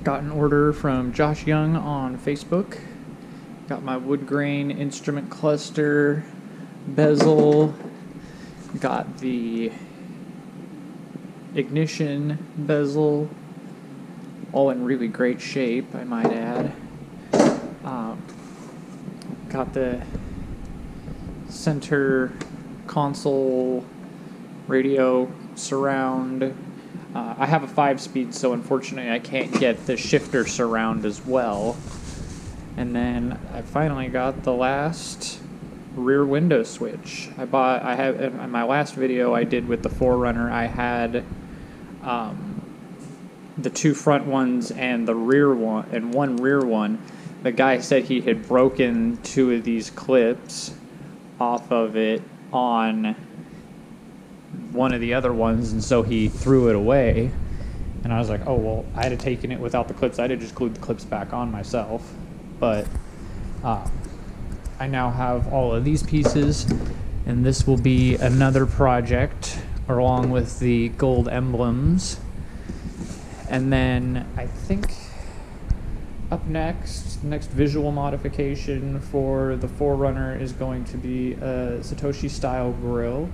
Got an order from Josh Young on Facebook. Got my wood grain instrument cluster, bezel, got the ignition bezel, all in really great shape, I might add. Got the center console radio surround. I have a 5-speed, so unfortunately I can't get the shifter surround as well. And then I finally got the last rear window switch. I have in my last video I did with the 4Runner, I had the 2 front ones and the rear one and 1 rear one. The guy said he had broken 2 of these clips off of it on one of the other ones, and so he threw it away. And I was like, oh well, I had taken it without the clips. I'd have just glued the clips back on myself. But I now have all of these pieces, and this will be another project along with the gold emblems. And then I think up next visual modification for the 4Runner is going to be a Satoshi style grill.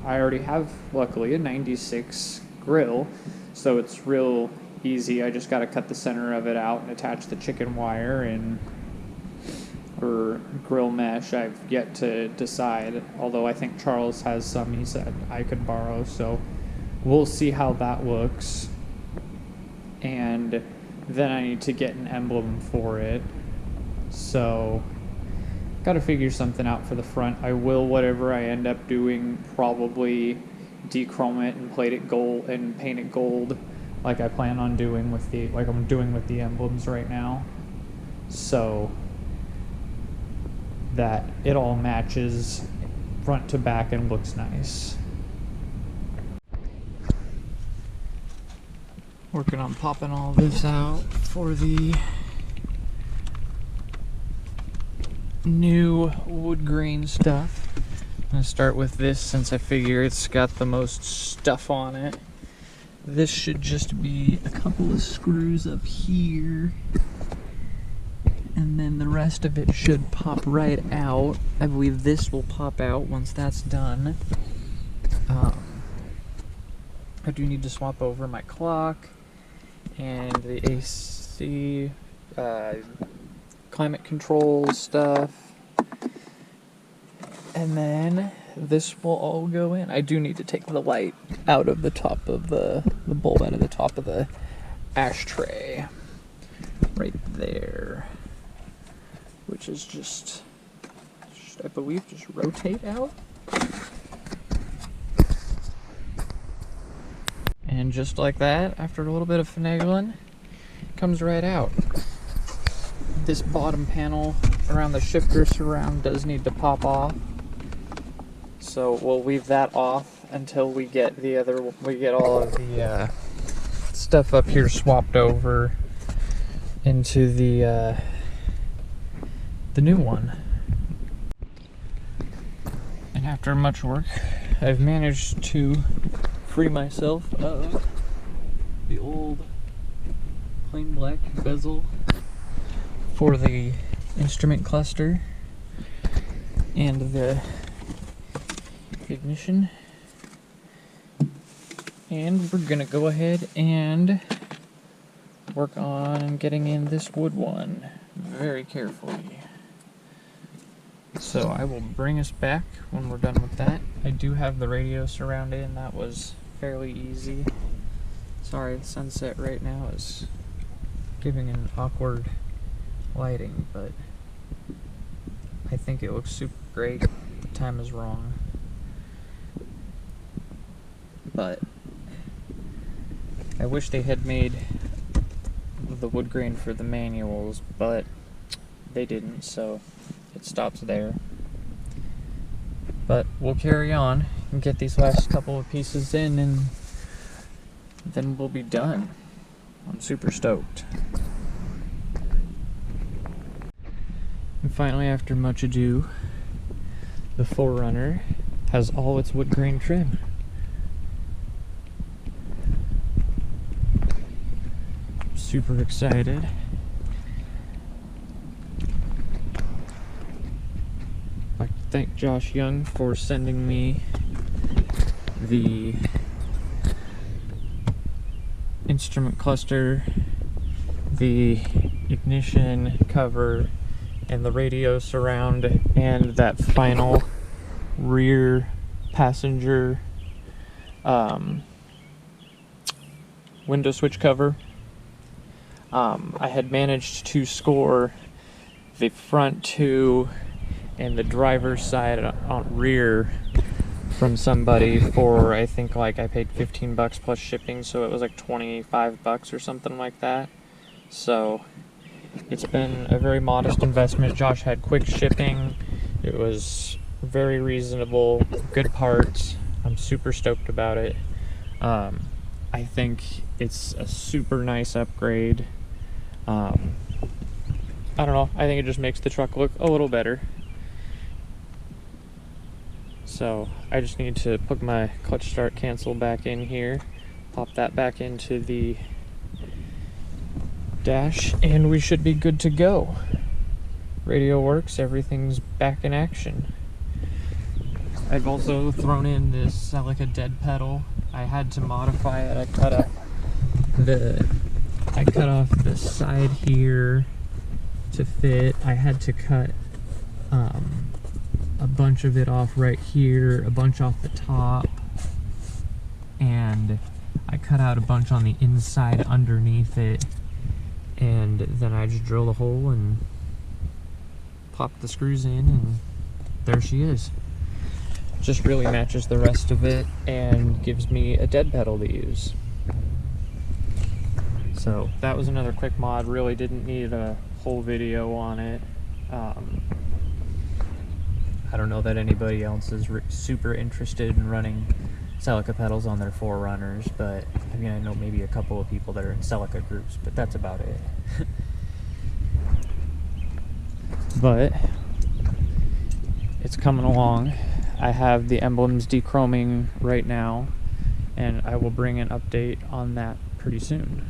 I already have, luckily, a 96 grill, so it's real easy. I just got to cut the center of it out and attach the chicken wire or grill mesh. I've yet to decide, although I think Charles has some he said I could borrow, so we'll see how that looks. And then I need to get an emblem for it, so got to figure something out for the front. I will, whatever I end up doing, probably dechrome it and paint it gold, like I plan on doing with I'm doing with the emblems right now, so that it all matches front to back and looks nice. Working on popping all this out for the new wood grain stuff. I'm gonna start with this since I figure it's got the most stuff on it. This should just be a couple of screws up here, and then the rest of it should pop right out. I believe this will pop out once that's done. I do need to swap over my clock and the AC climate control stuff, and then this will all go in. I do need to take the light out of the top of the bulb out of the top of the ashtray right there, which is just I believe just rotate out, and just like that, after a little bit of finagling, it comes right out. This bottom panel around the shifter surround does need to pop off, so we'll leave that off until we get all of the stuff up here swapped over into the new one. And after much work, I've managed to free myself of the old plain black bezel for the instrument cluster and the ignition, and we're gonna go ahead and work on getting in this wood one very carefully. So I will bring us back when we're done with that. I do have the radio surround in. That was fairly easy. Sorry, the sunset right now is giving an awkward lighting, but I think it looks super great. The time is wrong, but I wish they had made the wood grain for the manuals, but they didn't, so it stops there. But we'll carry on and get these last couple of pieces in, and then we'll be done. I'm super stoked. And finally, after much ado, the 4Runner has all its wood grain trim. super excited. I'd like to thank Josh Young for sending me the instrument cluster, the ignition cover, and the radio surround, and that final rear passenger window switch cover. I had managed to score the front two and the driver's side on rear from somebody for, I think, like, I paid $15 plus shipping, so it was like $25 or something like that. So it's been a very modest investment. Josh had quick shipping. It was very reasonable, good parts. I'm super stoked about it. I think it's a super nice upgrade. I don't know, I think it just makes the truck look a little better. So I just need to put my clutch start cancel back in here, pop that back into the dash, and we should be good to go. Radio works, everything's back in action. I've also thrown in this Celica dead pedal. I had to modify it. I cut off the side here to fit. I had to cut a bunch of it off right here, a bunch off the top, and I cut out a bunch on the inside underneath it, and then I just drilled a hole and popped the screws in, and there she is. Just really matches the rest of it and gives me a dead pedal to use. So that was another quick mod. Really didn't need a whole video on it. I don't know that anybody else is super interested in running Celica pedals on their 4Runners, but I mean, I know maybe a couple of people that are in Celica groups, but that's about it. But it's coming along. I have the emblems dechroming right now, and I will bring an update on that pretty soon.